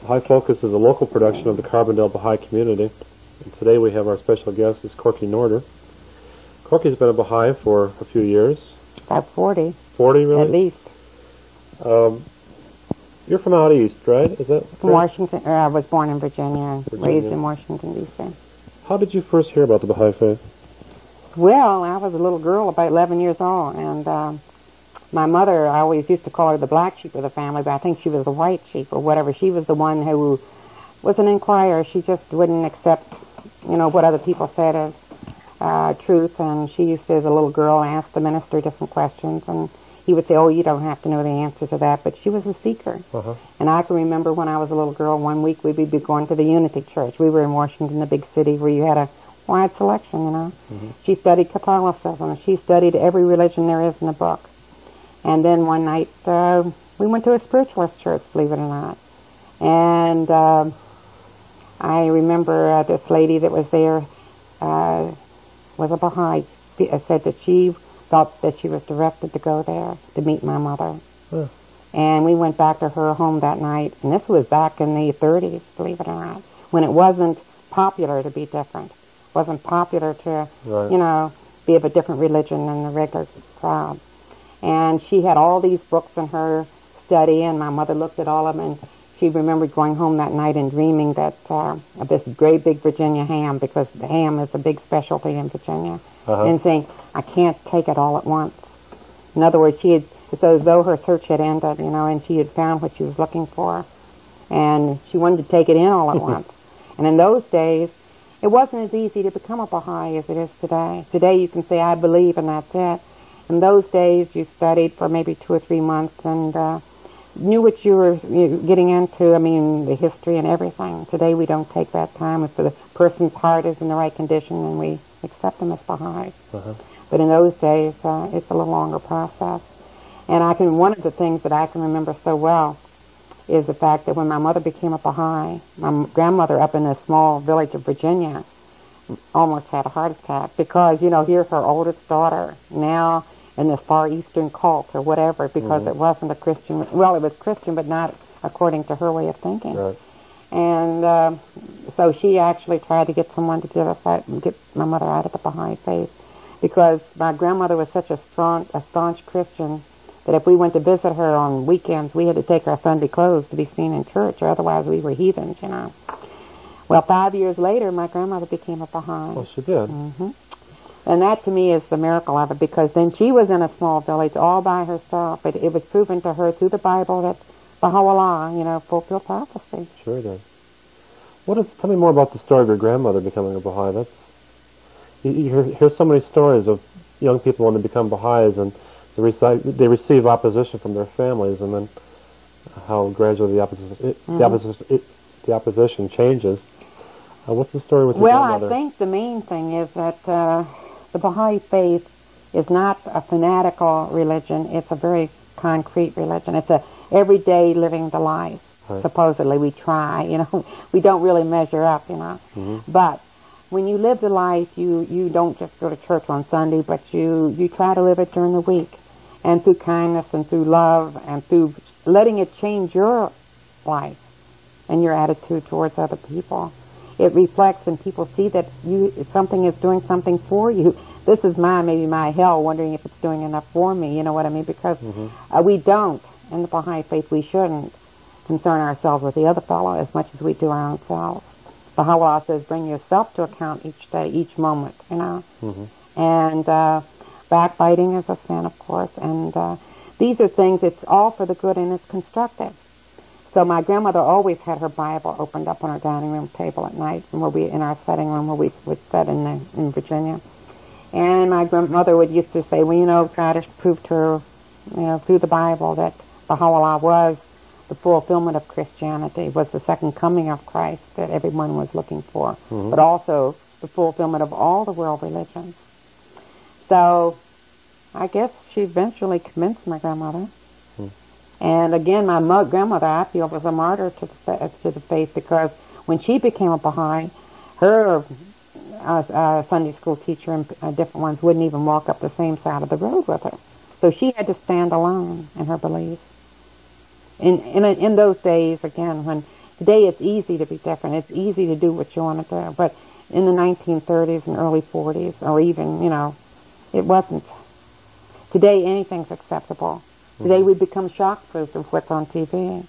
Baha'i Focus is a local production of the Carbondale Baha'i community. And today we have our special guest is Corky Norder. Corky's been a Baha'i for a few years. About 40. 40, really? At least. You're from out east, right? Is that from Washington? I was born in Virginia, raised in Washington, D.C. How did you first hear about the Baha'i faith? Well, I was a little girl, about 11 years old, and my mother, I always used to call her the black sheep of the family, but I think she was the white sheep or whatever. She was the one who was an inquirer. She just wouldn't accept, what other people said as truth, and she used to, as a little girl, ask the minister different questions, and he would say, oh, you don't have to know the answer to that, but she was a seeker. And I can remember when I was a little girl, one week we'd be going to the Unity Church. We were in Washington, the big city, where you had a wide selection, She studied Catholicism. She studied every religion there is in the book. And then one night, we went to a spiritualist church, believe it or not. And I remember this lady that was there was a Baha'i, said that she thought that she was directed to go there to meet my mother. And we went back to her home that night, and this was back in the 30s, believe it or not, when it wasn't popular to be different. It wasn't popular to, be of a different religion than the regular crowd. And she had all these books in her study, and my mother looked at all of them, and she remembered going home that night and dreaming that of this great big Virginia ham, because the ham is a big specialty in Virginia, and saying, I can't take it all at once. In other words, it's as though her search had ended, and she had found what she was looking for, and she wanted to take it in all at once. And in those days, it wasn't as easy to become a Baha'i as it is today. Today you can say, I believe, and that's it. In those days, you studied for maybe 2 or 3 months and knew what you were getting into, the history and everything. Today, we don't take that time. If the person's heart is in the right condition, then we accept them as Baha'i. But in those days, it's a little longer process. And one of the things that I can remember so well is the fact that when my mother became a Baha'i, my grandmother up in a small village of Virginia almost had a heart attack because, here's her oldest daughter now in this Far Eastern cult or whatever, because it wasn't a Christian. Well, it was Christian, but not according to her way of thinking. And so she actually tried to get someone to get my mother out of the Baha'i faith, because my grandmother was such a staunch Christian that if we went to visit her on weekends, we had to take our Sunday clothes to be seen in church, or otherwise we were heathens, Well, 5 years later, my grandmother became a Baha'i. Oh, she did? And that, to me, is the miracle of it, because then she was in a small village all by herself. It was proven to her through the Bible that Baha'u'llah, fulfilled prophecy. Sure did. Tell me more about the story of your grandmother becoming a Baha'i. You hear so many stories of young people when they become Baha'is, and they receive opposition from their families, and then how gradually the opposition changes. What's the story with your grandmother? Well, I think the main thing is that the Baha'i faith is not a fanatical religion. It's a very concrete religion. It's a everyday living the life. Supposedly, we try. We don't really measure up. But when you live the life, you don't just go to church on Sunday, but you try to live it during the week, and through kindness and through love and through letting it change your life and your attitude towards other people. It reflects, and people see that something is doing something for you. This is maybe my hell, wondering if it's doing enough for me, you know what I mean? Because we don't, in the Baha'i faith, we shouldn't concern ourselves with the other fellow as much as we do our own selves. Baha'u'llah says, bring yourself to account each day, each moment, And backbiting is a sin, of course, and these are things, it's all for the good and it's constructive. So my grandmother always had her Bible opened up on our dining room table at night, in our setting room where we would sit in Virginia. And my grandmother used to say, well, try to prove to her, through the Bible that Baha'u'llah was the fulfillment of Christianity, was the second coming of Christ that everyone was looking for, but also the fulfillment of all the world religions. So I guess she eventually convinced my grandmother. And again, my grandmother, I feel, was a martyr to the faith, because when she became a Baha'i, her Sunday school teacher and different ones wouldn't even walk up the same side of the road with her. So she had to stand alone in her beliefs. In those days, again, when Today it's easy to be different. It's easy to do what you want to do. But in the 1930s and early 40s, or even, it wasn't. Today anything's acceptable. Today we become shock-proof of what's on TV.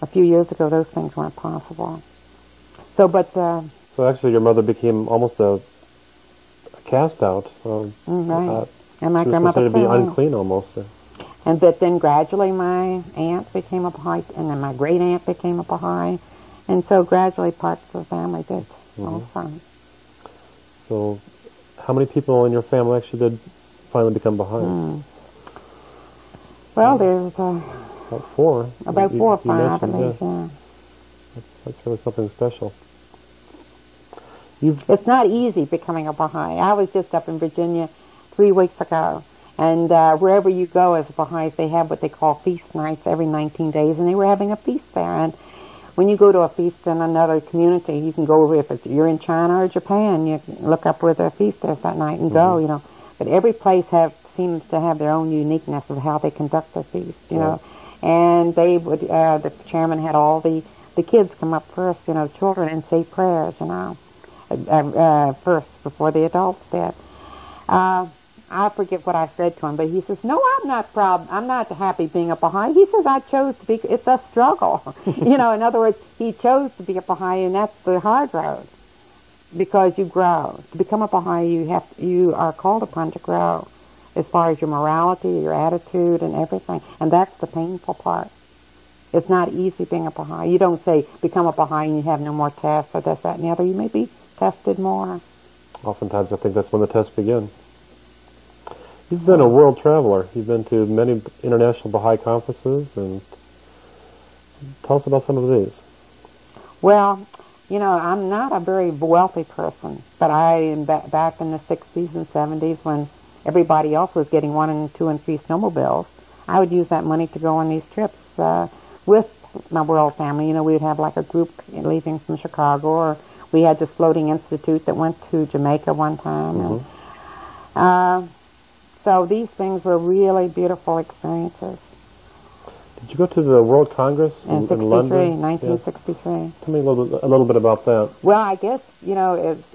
A few years ago, those things weren't possible. So actually, your mother became almost a cast out. Right. And my she was grandmother considered to be unclean almost. But then gradually my aunt became a Baha'i, and then my great aunt became a Baha'i, and so gradually parts of the family did also. So, how many people in your family actually did finally become Baha'i? Well, there's about four. About four or five, I believe. Yeah. That's really something special. It's not easy becoming a Baha'i. I was just up in Virginia 3 weeks ago, and wherever you go as a Baha'i, they have what they call feast nights every 19 days, and they were having a feast there. And when you go to a feast in another community, you can go, if you're in China or Japan, you can look up where the feast is that night and go, But every place seems to have their own uniqueness of how they conduct their feast, And they would, the chairman had all the kids come up first, children, and say prayers, first before the adults did. I forget what I said to him, but he says, "No, I'm not proud. I'm not happy being a Baha'i." He says, "I chose to be. It's a struggle." In other words, he chose to be a Baha'i, and that's the hard road, because you grow. To become a Baha'i, you are called upon to grow, as far as your morality, your attitude, and everything, and that's the painful part. It's not easy being a Baha'i. You don't say, become a Baha'i and you have no more tests or this, that, and the other. You may be tested more. Oftentimes I think that's when the tests begin. You've been a world traveler. You've been to many international Baha'i conferences, and tell us about some of these. Well, I'm not a very wealthy person, but I am back in the 60s and 70s when everybody else was getting 1 and 2 and 3 snowmobiles. I would use that money to go on these trips with my world family. We would have like a group leaving from Chicago, or we had this floating institute that went to Jamaica one time. And, so these things were really beautiful experiences. Did you go to the World Congress in London? 1963. Yeah. Tell me a little bit about that. Well, I guess,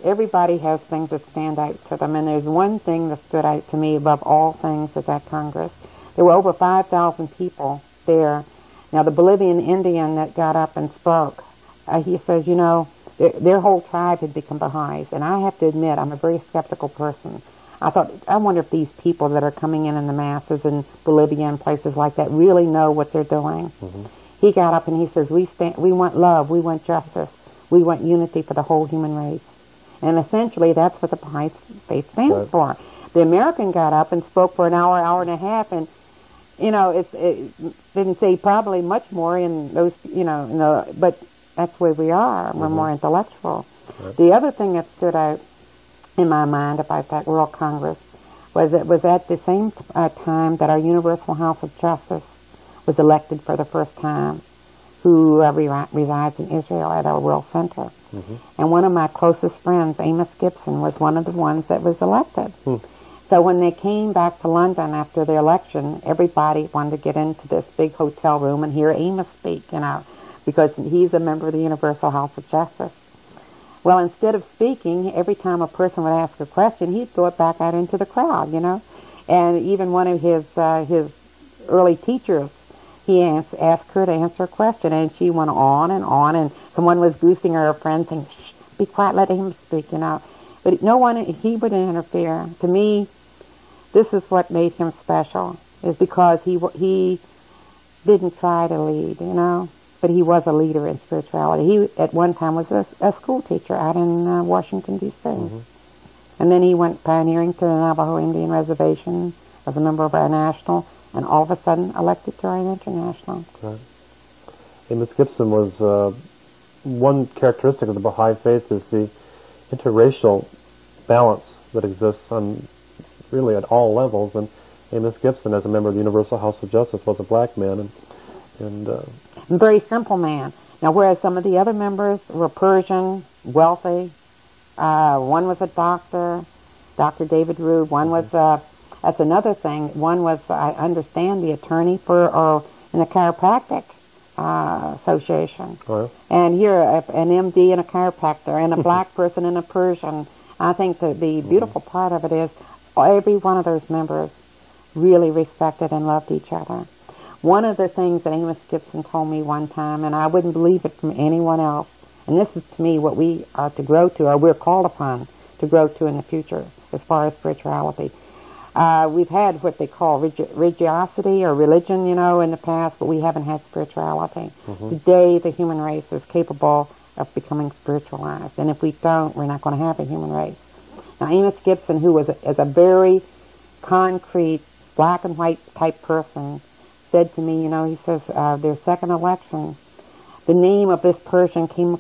everybody has things that stand out to them, and there's one thing that stood out to me above all things at that Congress. There were over 5,000 people there. Now, the Bolivian Indian that got up and spoke, he says, their whole tribe had become Baha'is, and I have to admit, I'm a very skeptical person. I thought, I wonder if these people that are coming in the masses in Bolivia and places like that really know what they're doing. He got up and he says, we want love, we want justice, we want unity for the whole human race. And essentially that's what the Baha'i faith stands for. The American got up and spoke for an hour, hour and a half, and it didn't say probably much more in those, but that's where we are. We're more intellectual. The other thing that stood out in my mind about that World Congress was it was at the same time that our Universal House of Justice was elected for the first time, who resides in Israel at our World Center. And one of my closest friends, Amos Gibson, was one of the ones that was elected. So when they came back to London after the election, everybody wanted to get into this big hotel room and hear Amos speak, because he's a member of the Universal House of Justice. Well, instead of speaking, every time a person would ask a question, he'd throw it back out into the crowd, And even one of his early teachers, he asked her to answer a question, and she went on, and someone was goosing her, a friend saying, "Shh, be quiet, let him speak," But no one, he wouldn't interfere. To me, this is what made him special, is because he didn't try to lead, But he was a leader in spirituality. He, at one time, was a school teacher out in Washington, D.C. And then he went pioneering to the Navajo Indian Reservation as a member of our national, and all of a sudden elected to our international. Right. Amos Gibson was, one characteristic of the Baha'i faith is the interracial balance that exists on really at all levels. And Amos Gibson, as a member of the Universal House of Justice, was a black man, and a very simple man. Now, whereas some of the other members were Persian, wealthy, one was a doctor, Dr. David Rube, one was, that's another thing, one was, I understand, the attorney in the chiropractic Association. Oh, And here, an MD and a chiropractor, and a black person and a Persian. I think that the beautiful part of it is every one of those members really respected and loved each other. One of the things that Amos Gibson told me one time, and I wouldn't believe it from anyone else, and this is to me what we are to grow to, or we're called upon to grow to in the future as far as spirituality. We've had what they call religiosity or religion, you know, in the past, but we haven't had spirituality. Today, the human race is capable of becoming spiritualized, and if we don't, we're not going to have a human race. Now, Amos Gibson, who is a very concrete, black and white type person, said to me, you know, he says, their second election, the name of this person came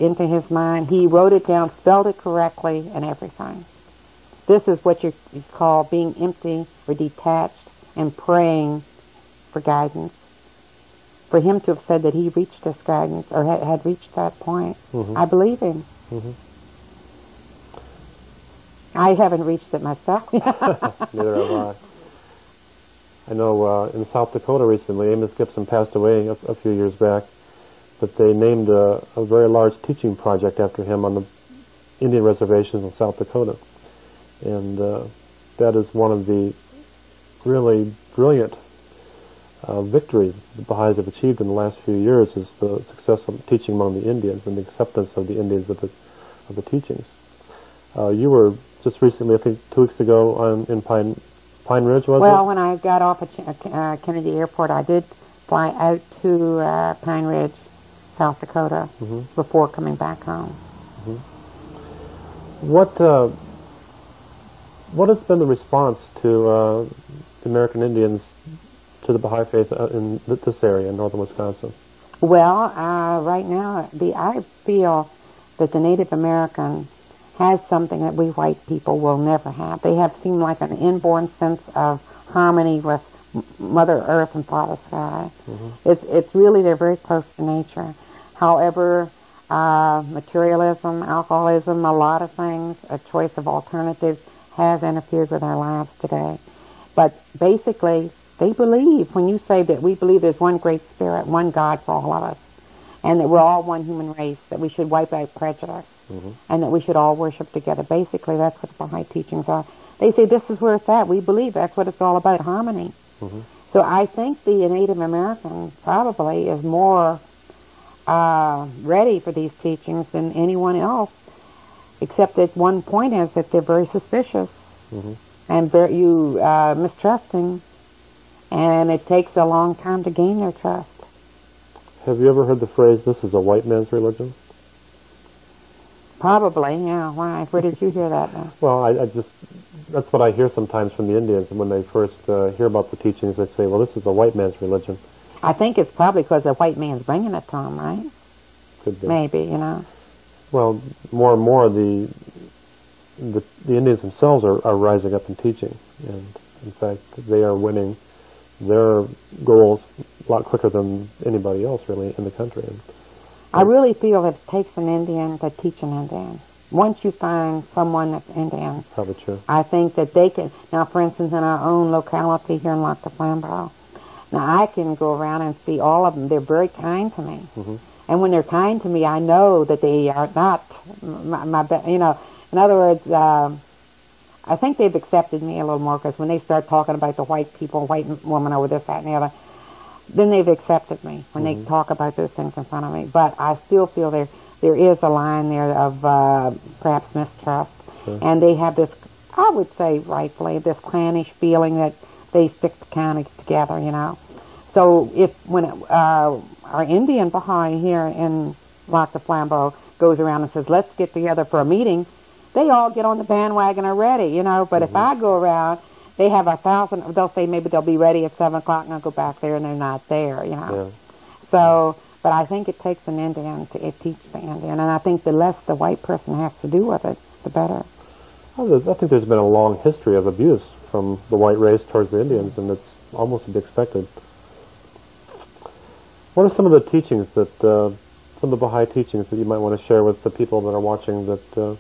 into his mind. He wrote it down, spelled it correctly, and everything. This is what you call being empty or detached and praying for guidance. For him to have said that he reached this guidance or had reached that point, I believe him. I haven't reached it myself. neither have I. I know in South Dakota recently, Amos Gibson passed away a few years back, but they named a very large teaching project after him on the Indian reservations in South Dakota. And that is one of the really brilliant victories the Baha'is have achieved in the last few years, is the success of teaching among the Indians and the acceptance of the Indians of the teachings. You were just recently, I think 2 weeks ago, in Pine Ridge, was it? Well, when I got off at Kennedy Airport, I did fly out to Pine Ridge, South Dakota, before coming back home. What has been the response to the American Indians to the Baha'i faith in this area, in northern Wisconsin? Well, right now, I feel that the Native American has something that we white people will never have. They have seemed like an inborn sense of harmony with Mother Earth and Father Sky. It's really, they're very close to nature. However, materialism, alcoholism, a lot of things, a choice of alternatives has interfered with our lives today. But basically, they believe, when you say that we believe there's one great spirit, one God for all of us, and that we're all one human race, that we should wipe out prejudice, and that we should all worship together. Basically, that's what the Baha'i teachings are. They say this is where it's at. We believe that's what it's all about, harmony. So I think the Native American probably is more ready for these teachings than anyone else, except that one point is that they're very suspicious and mistrusting, and it takes a long time to gain their trust. Have you ever heard the phrase, "This is a white man's religion"? Probably, yeah. Why? Where did you hear that? Well, that's what I hear sometimes from the Indians, and when they first hear about the teachings, they say, well, this is a white man's religion. I think it's probably because the white man's bringing it to them, right? Could be. Maybe, you know. Well, more and more, the Indians themselves are rising up in teaching, and in fact, they are winning their goals a lot quicker than anybody else, really, in the country. And I really feel that it takes an Indian to teach an Indian. Once you find someone that's Indian, probably true. I think that they can. Now, for instance, in our own locality here in Lac du Flambeau, now I can go around and see all of them. They're very kind to me, and when they're kind to me, I know that they are not you know. In other words, I think they've accepted me a little more, because when they start talking about the white people, white woman over this, that, and the other, then they've accepted me when they talk about those things in front of me. But I still feel there is a line there of perhaps mistrust. And they have this, I would say rightfully, this clannish feeling that they stick the county together, you know. So when our Indian Baha'i here in Lac du Flambeau goes around and says, let's get together for a meeting, they all get on the bandwagon already, you know. But if I go around, they have 1,000, they'll say maybe they'll be ready at 7 o'clock, and I'll go back there, and they're not there, you know. So, but I think it takes an Indian to teach the Indian, and I think the less the white person has to do with it, the better. Well, I think there's been a long history of abuse from the white race towards the Indians, and it's almost to be expected. What are some of the teachings that, some of the Baha'i teachings that you might want to share with the people that are watching that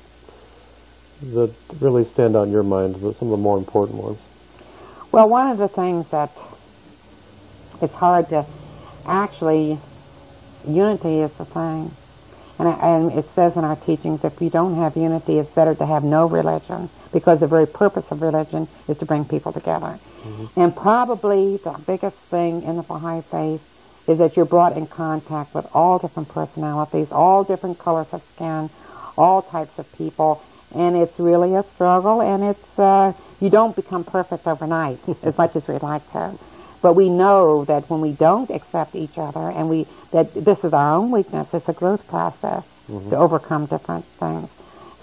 really stand out in your mind, some of the more important ones? Well, one of the things that it's hard to actually, unity is the thing. And it says in our teachings, if you don't have unity, it's better to have no religion, because the very purpose of religion is to bring people together. Mm-hmm. And probably the biggest thing in the Baha'i faith is that you're brought in contact with all different personalities, all different colors of skin, all types of people, and it's really a struggle, and it's you don't become perfect overnight as much as we'd like to. But we know that when we don't accept each other, and that this is our own weakness, it's a growth process to overcome different things.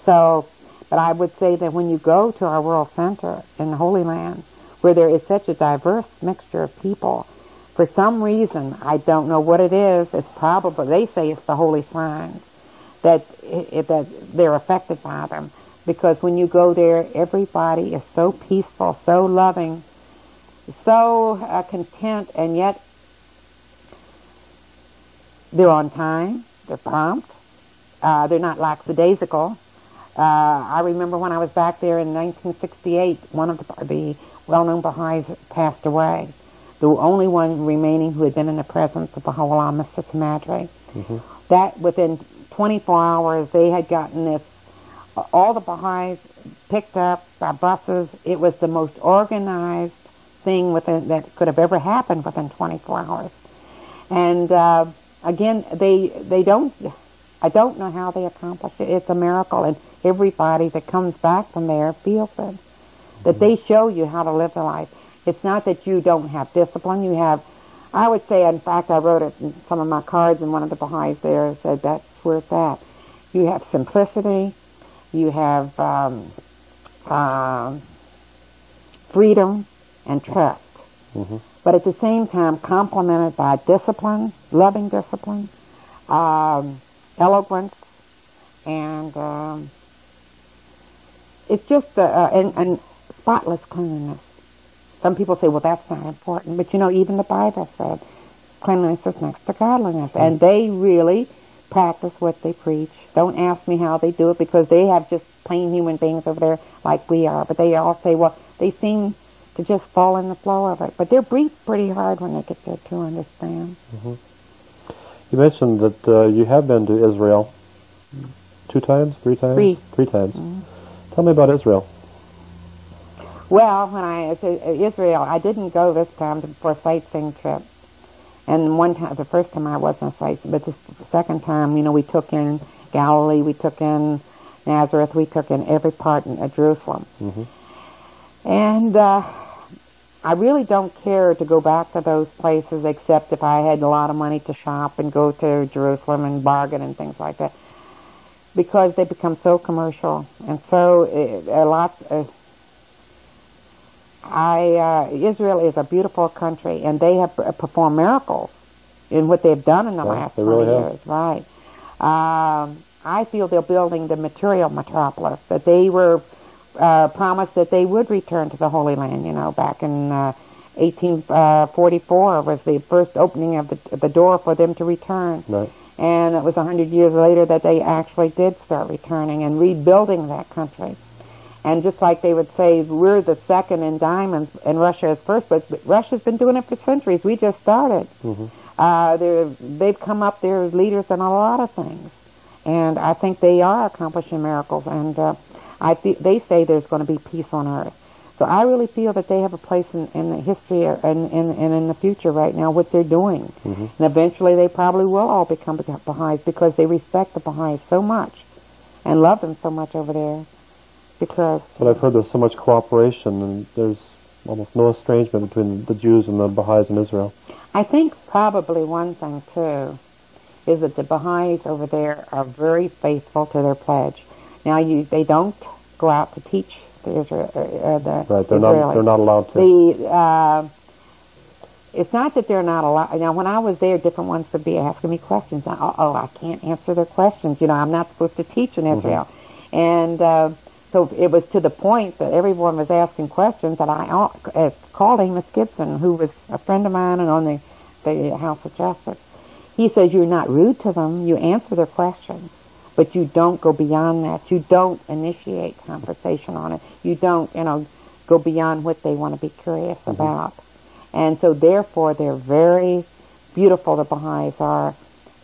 So, but I would say that when you go to our world center in the Holy Land, where there is such a diverse mixture of people, for some reason, I don't know what it is, it's probably, they say it's the holy shrines, that they're affected by them. Because when you go there, everybody is so peaceful, so loving, so content, and yet they're on time, they're prompt, they're not lackadaisical. I remember when I was back there in 1968, one of the well-known Baha'is passed away, the only one remaining who had been in the presence of Baha'u'llah, Mr. Samadri. Mm-hmm. That within 24 hours, they had gotten this, all the Baha'is picked up by buses. It was the most organized thing that could have ever happened within 24 hours. And again, they don't, I don't know how they accomplished it. It's a miracle, and everybody that comes back from there feels it. That they show you how to live the life. It's not that you don't have discipline. You have, I would say, in fact, I wrote it in some of my cards, and one of the Baha'is there said that's where it's at. You have simplicity. You have freedom and trust. Mm-hmm. But at the same time, complemented by discipline, loving discipline, eloquence, and it's just and spotless cleanliness. Some people say, well, that's not important. But, you know, even the Bible said cleanliness is next to godliness. Mm-hmm. And they really practice what they preach. Don't ask me how they do it, because they have just plain human beings over there like we are. But they all say, well, they seem to just fall in the flow of it. But they're briefed pretty hard when they get there to understand. Mm-hmm. You mentioned that you have been to Israel 2 times, 3 times? 3 times. Mm-hmm. Tell me about Israel. Well, when I Israel, I didn't go this time for a sightseeing trip. And one time, the first time I wasn't sightseeing, but the second time, you know, we took in Galilee, we took in Nazareth, we took in every part in Jerusalem. Mm-hmm. And I really don't care to go back to those places, except if I had a lot of money to shop and go to Jerusalem and bargain and things like that, because they become so commercial and so a lot. Israel is a beautiful country, and they have performed miracles in what they've done in the last 20 years. Right. I feel they're building the material metropolis, that they were promised that they would return to the Holy Land, you know, back in 1844 was the first opening of the door for them to return. Right. And it was 100 years later that they actually did start returning and rebuilding that country. And just like they would say, we're the second in diamonds and Russia is first, but Russia's been doing it for centuries. We just started. Mm-hmm. They've come up there as leaders in a lot of things. And I think they are accomplishing miracles. And they say there's going to be peace on earth. So I really feel that they have a place in the history and in the future right now, what they're doing. Mm-hmm. And eventually they probably will all become Baha'is, because they respect the Baha'is so much and love them so much over there. Because, but I've heard there's so much cooperation, and there's almost no estrangement between the Jews and the Baha'is in Israel. I think probably one thing, too, is that the Baha'is over there are very faithful to their pledge. Now, they don't go out to teach the Israel. Right, they're not allowed to. It's not that they're not allowed. Now, when I was there, different ones would be asking me questions. I can't answer their questions. You know, I'm not supposed to teach in Israel. Mm-hmm. And so it was to the point that everyone was asking questions that I called Amos Gibson, who was a friend of mine and on the House of Justice. He says, you're not rude to them. You answer their questions, but you don't go beyond that. You don't initiate conversation on it. You don't, go beyond what they want to be curious about. And so therefore they're very beautiful the Baha'is are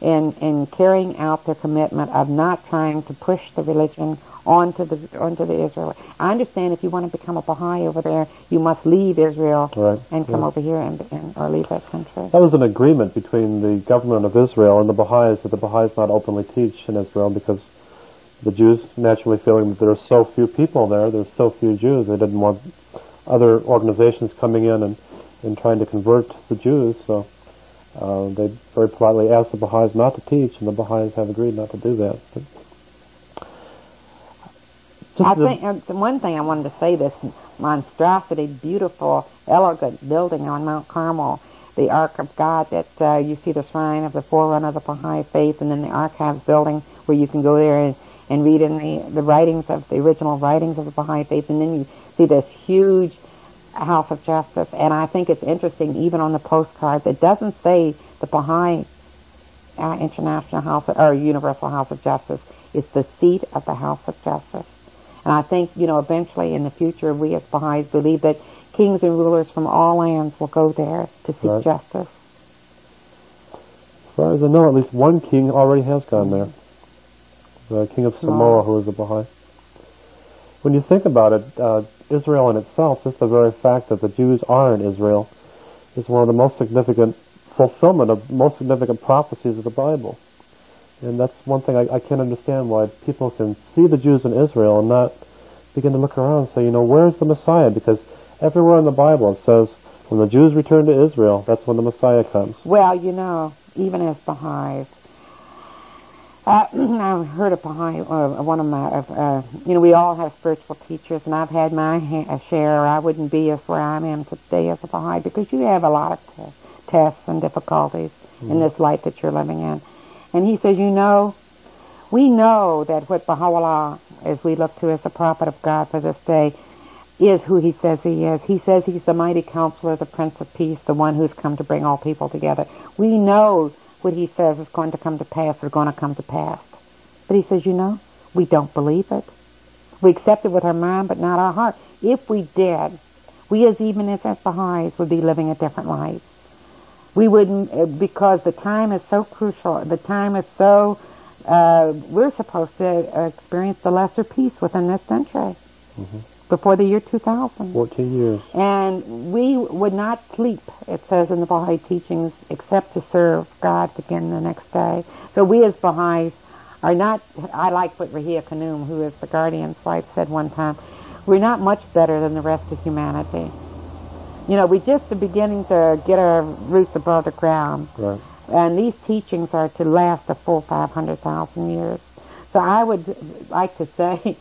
in carrying out their commitment of not trying to push the religion onto the Israel. I understand if you want to become a Baha'i over there, you must leave Israel and come over here or leave that country. That was an agreement between the government of Israel and the Baha'is that the Baha'is not openly teach in Israel because the Jews naturally feeling that there are so few people there's so few Jews, they didn't want other organizations coming in and trying to convert the Jews, so they very politely asked the Baha'is not to teach, and the Baha'is have agreed not to do that. I think one thing I wanted to say, this monstrosity, beautiful, elegant building on Mount Carmel, the Ark of God that you see the shrine of the forerunner of the Baha'i faith, and then the archives building where you can go there and read in the writings of the original writings of the Baha'i faith, and then you see this huge House of Justice. And I think it's interesting, even on the postcards, it doesn't say the Baha'i International House or Universal House of Justice. It's the seat of the House of Justice. And I think, eventually in the future, we as Baha'is believe that kings and rulers from all lands will go there to seek justice. As far as I know, at least one king already has gone there. The king of Samoa, who is a Baha'i. When you think about it, Israel in itself, just the very fact that the Jews are in Israel, is one of the most significant fulfillment of most significant prophecies of the Bible. And that's one thing I can't understand, why people can see the Jews in Israel and not begin to look around and say, where's the Messiah? Because everywhere in the Bible it says, when the Jews return to Israel, that's when the Messiah comes. Well, even as Baha'is, I've heard of Baha'i, one of my, we all have spiritual teachers, and I've had my share, or I wouldn't be where I am today as a Baha'i, because you have a lot of tests and difficulties in this life that you're living in. And he says, we know that what Baha'u'llah, as we look to as the prophet of God for this day, is who he says he is. He says he's the mighty counselor, the Prince of Peace, the one who's come to bring all people together. We know what he says is going to come to pass is going to come to pass. But he says, we don't believe it. We accept it with our mind, but not our heart. If we did, we even as Baha'is would be living a different life. We wouldn't, because the time is so crucial. The time is so, we're supposed to experience the lesser peace within this century. Before the year 2000. 14 years. And we would not sleep, it says in the Baha'i teachings, except to serve God again the next day. So we as Baha'is are not, I like what Rahia Khanum, who is the Guardian's wife, said one time, we're not much better than the rest of humanity. We just are beginning to get our roots above the ground. Right. And these teachings are to last a full 500,000 years. So I would like to say,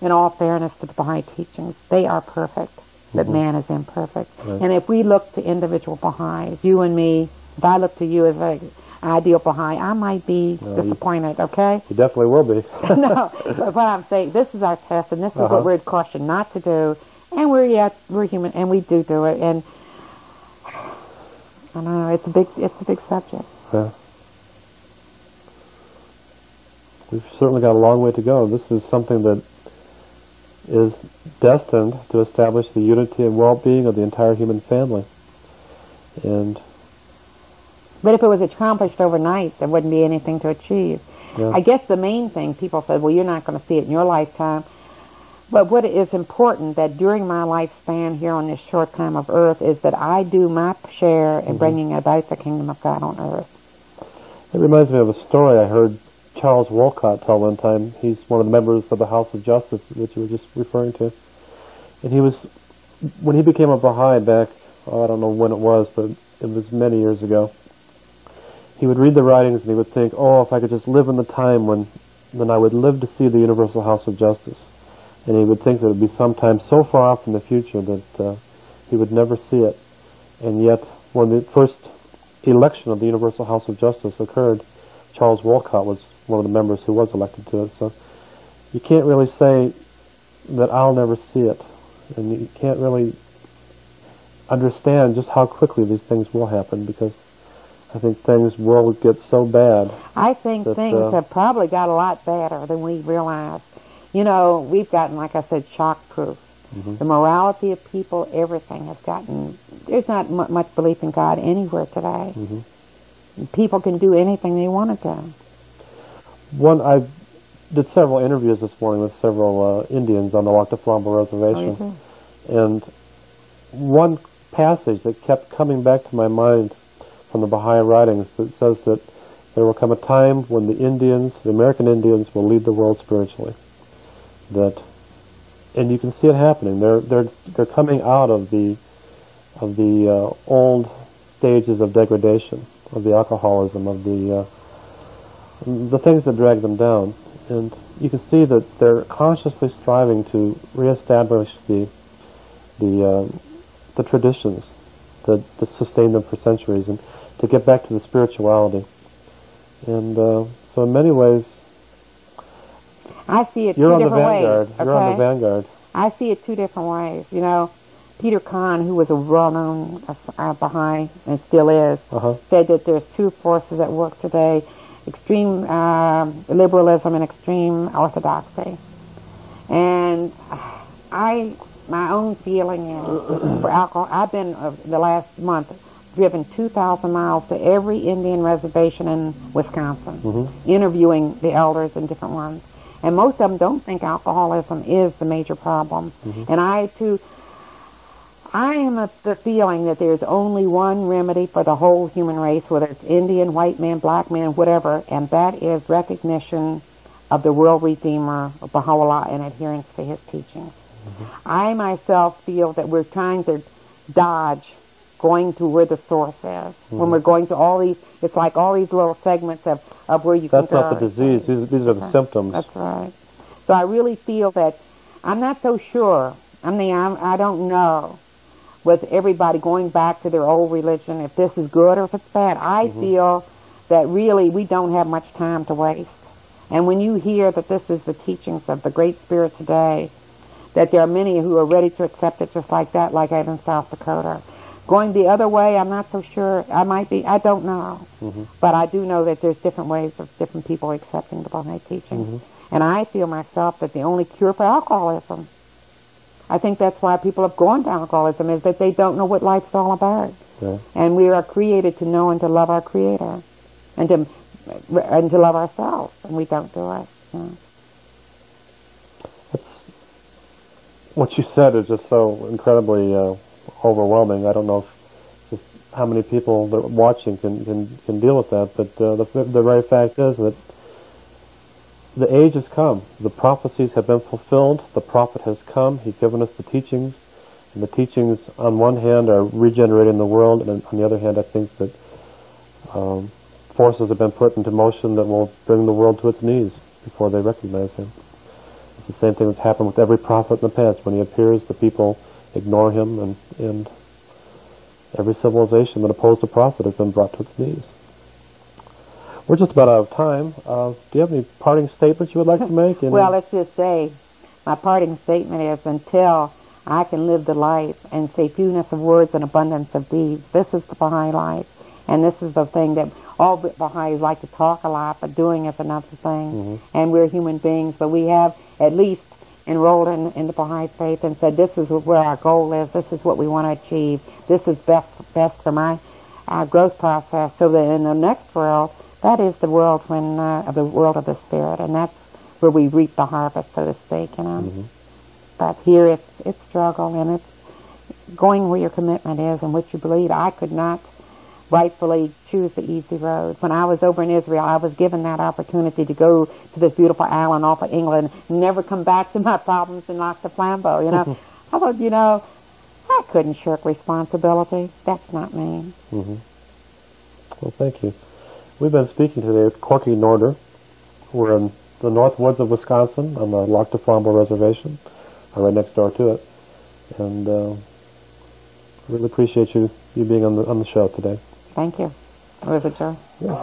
in all fairness to the Baha'i teachings, they are perfect, that man is imperfect. Right. And if we look to individual Baha'is, you and me, if I look to you as an ideal Baha'i, I might be disappointed, okay? You definitely will be. No, but what I'm saying, this is our test, and this is what we're cautioned not to do. And we're human, and we do it. And I don't know, it's a big subject. Yeah. We've certainly got a long way to go. This is something that is destined to establish the unity and well-being of the entire human family. But if it was accomplished overnight, there wouldn't be anything to achieve. Yeah. I guess the main thing, people said, well, you're not going to see it in your lifetime. But what is important, that during my lifespan here on this short time of earth, is that I do my share in bringing about the kingdom of God on earth. It reminds me of a story I heard Charles Wolcott tell one time. He's one of the members of the House of Justice that you were just referring to. And when he became a Baha'i back, I don't know when it was, but it was many years ago, he would read the writings and he would think, if I could just live in the time when I would live to see the Universal House of Justice. And he would think that it would be sometime so far off in the future that he would never see it. And yet, when the first election of the Universal House of Justice occurred, Charles Wolcott was one of the members who was elected to it. So you can't really say that I'll never see it. And you can't really understand just how quickly these things will happen, because I think things will get so bad. I think things have probably got a lot better than we realize. We've gotten, like I said, shock-proof. The morality of people, everything has gotten... There's not much belief in God anywhere today. people can do anything they want to do. I did several interviews this morning with several Indians on the Lac du Flambeau Reservation. And one passage that kept coming back to my mind from the Baha'i writings that says that there will come a time when the Indians, the American Indians, will lead the world spiritually. And you can see it happening. They're coming out of the old stages of degradation, of the alcoholism, of the things that drag them down. And you can see that they're consciously striving to reestablish the traditions that sustain them for centuries, and to get back to the spirituality. And so in many ways, I see it you're two on the different vanguard. ways. You're on the vanguard. I see it two different ways. You know, Peter Kahn, who was a well-known Baha'i and still is, said that there's two forces at work today: extreme liberalism and extreme orthodoxy. And my own feeling is for alcohol. I've been the last month driven 2,000 miles to every Indian reservation in Wisconsin, interviewing the elders and different ones. And most of them don't think alcoholism is the major problem. And I am of the feeling that there's only one remedy for the whole human race, whether it's Indian, white man, black man, whatever, and that is recognition of the world Redeemer, Baha'u'llah, and adherence to his teachings. I myself feel that we're trying to dodge going to where the source is. When we're going to all these, it's like all these little segments of where you can go. That's not the disease. These are the symptoms. That's right. So I really feel that I'm not so sure. I don't know with everybody going back to their old religion, if this is good or if it's bad. I feel that really we don't have much time to waste. And when you hear that this is the teachings of the Great Spirit today, that there are many who are ready to accept it just like that, like I have in South Dakota. Going the other way, I'm not so sure. I don't know. But I do know that there's different ways of different people accepting the Baha'i teachings. And I feel myself that the only cure for alcoholism, I think that's why people have gone to alcoholism, is that they don't know what life's all about. And we are created to know and to love our Creator, and to love ourselves, and we don't do it. What you said is just so incredibly overwhelming. I don't know how many people that are watching can deal with that, but the very fact is that the age has come. The prophecies have been fulfilled. The prophet has come. He's given us the teachings, and the teachings on one hand are regenerating the world, and on the other hand I think that forces have been put into motion that will bring the world to its knees before they recognize him. It's the same thing that's happened with every prophet in the past. When he appears, the people ignore him, and every civilization that opposed the prophet has been brought to its knees. We're just about out of time. Do you have any parting statements you would like to make? Well, let's just say, my parting statement is, until I can live the life and say fewness of words and abundance of deeds, this is the Baha'i life. And this is the thing that all Baha'is like to talk a lot, but doing is another thing. And we're human beings, but we have at least enrolled in the Baha'i faith and said, this is where our goal is, this is what we want to achieve, this is best for my growth process, so that in the next world, that is the world of the Spirit, and that's where we reap the harvest, so to speak, But here it's struggle, and it's going where your commitment is and what you believe. I could not rightfully choose the easy road. When I was over in Israel, I was given that opportunity to go to this beautiful island off of England and never come back to my problems in Lac du Flambeau, I thought, I couldn't shirk responsibility. That's not me. Well, thank you. We've been speaking today with Corky Norder. We're in the north woods of Wisconsin on the Lac du Flambeau Reservation, right next door to it. And really appreciate you being on the show today. Thank you. It was a joy. Yeah.